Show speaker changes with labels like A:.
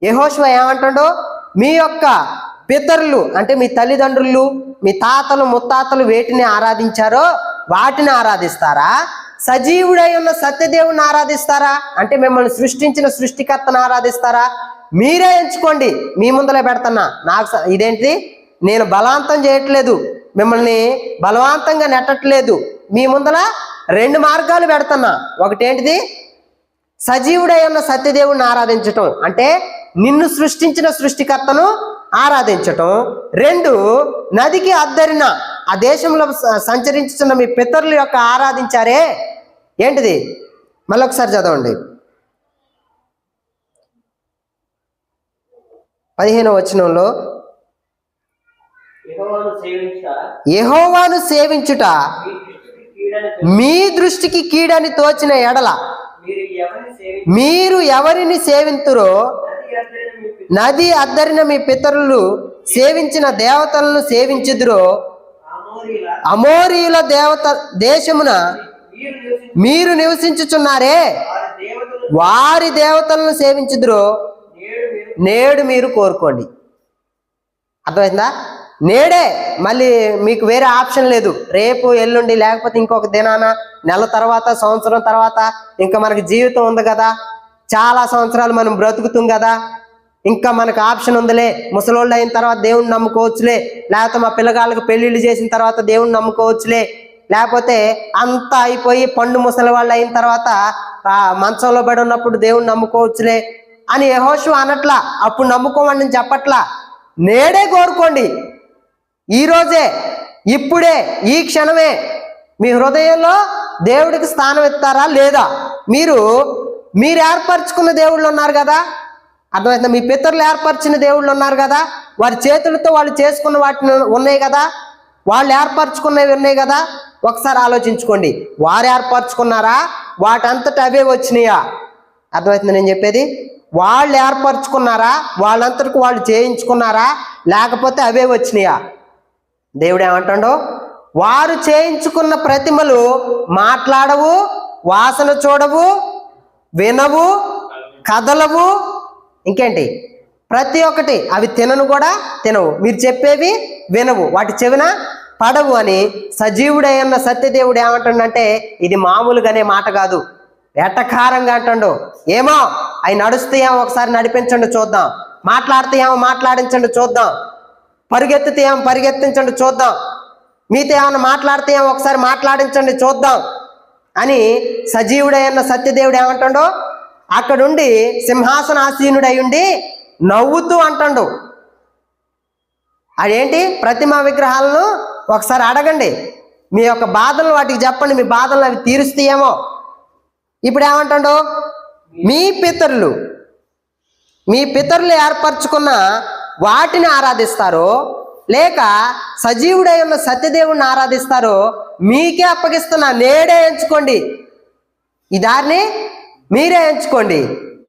A: యెహోషువ ఏమంటాడో, మీ యొక్క పితరులు అంటే మీ తల్లిదండ్రులు, మీ తాతలు ముత్తాతలు వేటిని ఆరాధించారో వాటిని ఆరాధిస్తారా, సజీవుడై ఉన్న సత్యదేవుని ఆరాధిస్తారా, అంటే మిమ్మల్ని సృష్టించిన సృష్టికర్తను ఆరాధిస్తారా? మీరే ఎంచుకోండి. మీ ముందలే పెడుతున్నా. నాకు ఇదేంటి, నేను బలవంతం చేయట్లేదు, మిమ్మల్ని బలవంతంగా నెట్టట్లేదు. మీ ముందల 2 మార్గాలు పెడుతున్నా. ఒకటేంటిది, సజీవుడై ఉన్న సత్యదేవుని ఆరాధించటం, అంటే నిన్ను సృష్టించిన సృష్టికర్తను ఆరాధించటం. 2, నదికి అద్దరిన ఆ దేశంలో సంచరించుతున్న మీ పితరుల యొక్క ఆరాధించారే, ఏంటిది? మళ్ళొకసారి చదవండి. 15వ వచనంలో, యెహోవాను సేవించుట మీ దృష్టికి కీడని తోచిన ఎడల మీరు ఎవరిని సేవింతురో నది అద్దరిన మీ పితరులు సేవించిన దేవతలను సేవించుదురో అమోరీయుల దేవత దేశమున మీరు నివసించుచున్నారే వారి దేవతలను సేవించుదురో నేడు మీరు కోరుకోండి. అర్థమైందా? నేడే, మళ్ళీ మీకు వేరే ఆప్షన్ లేదు. రేపు, ఎల్లుండి, లేకపోతే ఇంకొక దినాన, నెల తర్వాత, సంవత్సరం తర్వాత, ఇంకా మనకి జీవితం ఉంది కదా, చాలా సంవత్సరాలు మనం బ్రతుకుతాం కదా, ఇంకా మనకు ఆప్షన్ ఉందిలే, ముసలోళ్ళు అయిన తర్వాత దేవుణ్ణి నమ్ముకోవచ్చులే, లేకపోతే మా పిల్లగాళ్ళకి పెళ్లిళ్ళు చేసిన తర్వాత దేవుణ్ణి నమ్ముకోవచ్చులే, లేకపోతే అంతా అయిపోయి పండు ముసలి వాళ్ళు అయిన తర్వాత మంచంలో పడి ఉన్నప్పుడు దేవుణ్ణి నమ్ముకోవచ్చులే అని యెహోషువ అనట్లా, అప్పుడు నమ్ముకోమని చెప్పట్లా. నేడే కోరుకోండి. ఈరోజే, ఇప్పుడే, ఈ క్షణమే మీ హృదయంలో దేవుడికి స్థానం ఇస్తారా లేదా? మీరు ఏర్పరచుకున్న దేవుళ్ళు ఉన్నారు కదా, అర్థమైందా? మీ పితరులు ఏర్పరిచిన దేవుళ్ళు ఉన్నారు కదా, వారి చేతులతో వాళ్ళు చేసుకున్న వాటిని ఉన్నాయి కదా, వాళ్ళు ఏర్పరచుకున్నవి ఉన్నాయి కదా. ఒకసారి ఆలోచించుకోండి, వారు ఏర్పరచుకున్నారా, వాటంతట అవే వచ్చినాయా? అర్థమవుతుంది నేను చెప్పేది? వాళ్ళు ఏర్పరచుకున్నారా, వాళ్ళంతటికి వాళ్ళు చేయించుకున్నారా, లేకపోతే అవే వచ్చినాయా? దేవుడు ఏమంటాడో, వారు చేయించుకున్న ప్రతిమలు మాట్లాడవు, వాసన చూడవు, వినవు, కదలవు, ఇంకేంటి, ప్రతి ఒక్కటి అవి తినను కూడా తినవు, మీరు చెప్పేవి వినవు, వాటి చెవిన పడవు అని సజీవుడైన సత్యదేవుడు ఏమంటాడంటే, ఇది మామూలుగానే మాట కాదు, ఎటకారంగా అంటాడు. ఏమో అవి నడుస్తాయేమో, ఒకసారి నడిపించండి చూద్దాం, మాట్లాడితేమో మాట్లాడించండి చూద్దాం, పరిగెత్తితేమో పరిగెత్తించండి చూద్దాం, మీతో ఏమన్నా మాట్లాడితేమో ఒకసారి మాట్లాడించండి చూద్దాం అని సజీవుడైన సత్యదేవుడు ఏమంటాడో, అక్కడుండి సింహాసనాసీనుడై ఉండి నవ్వుతూ అంటాడు. అదేంటి, ప్రతిమా విగ్రహాలను ఒకసారి అడగండి, మీ యొక్క బాధలు వాటికి చెప్పండి, మీ బాధలను అవి తీరుస్తాయేమో. ఇప్పుడు ఏమంటాడు, మీ పితరులు ఏర్పరచుకున్న వాటిని ఆరాధిస్తారో లేక సజీవుడై ఉన్న సత్యదేవుడిని ఆరాధిస్తారో మీకే అప్పగిస్తున్నా. నేడే ఎంచుకోండి, ఈ దారిని మీరే ఎంచుకోండి.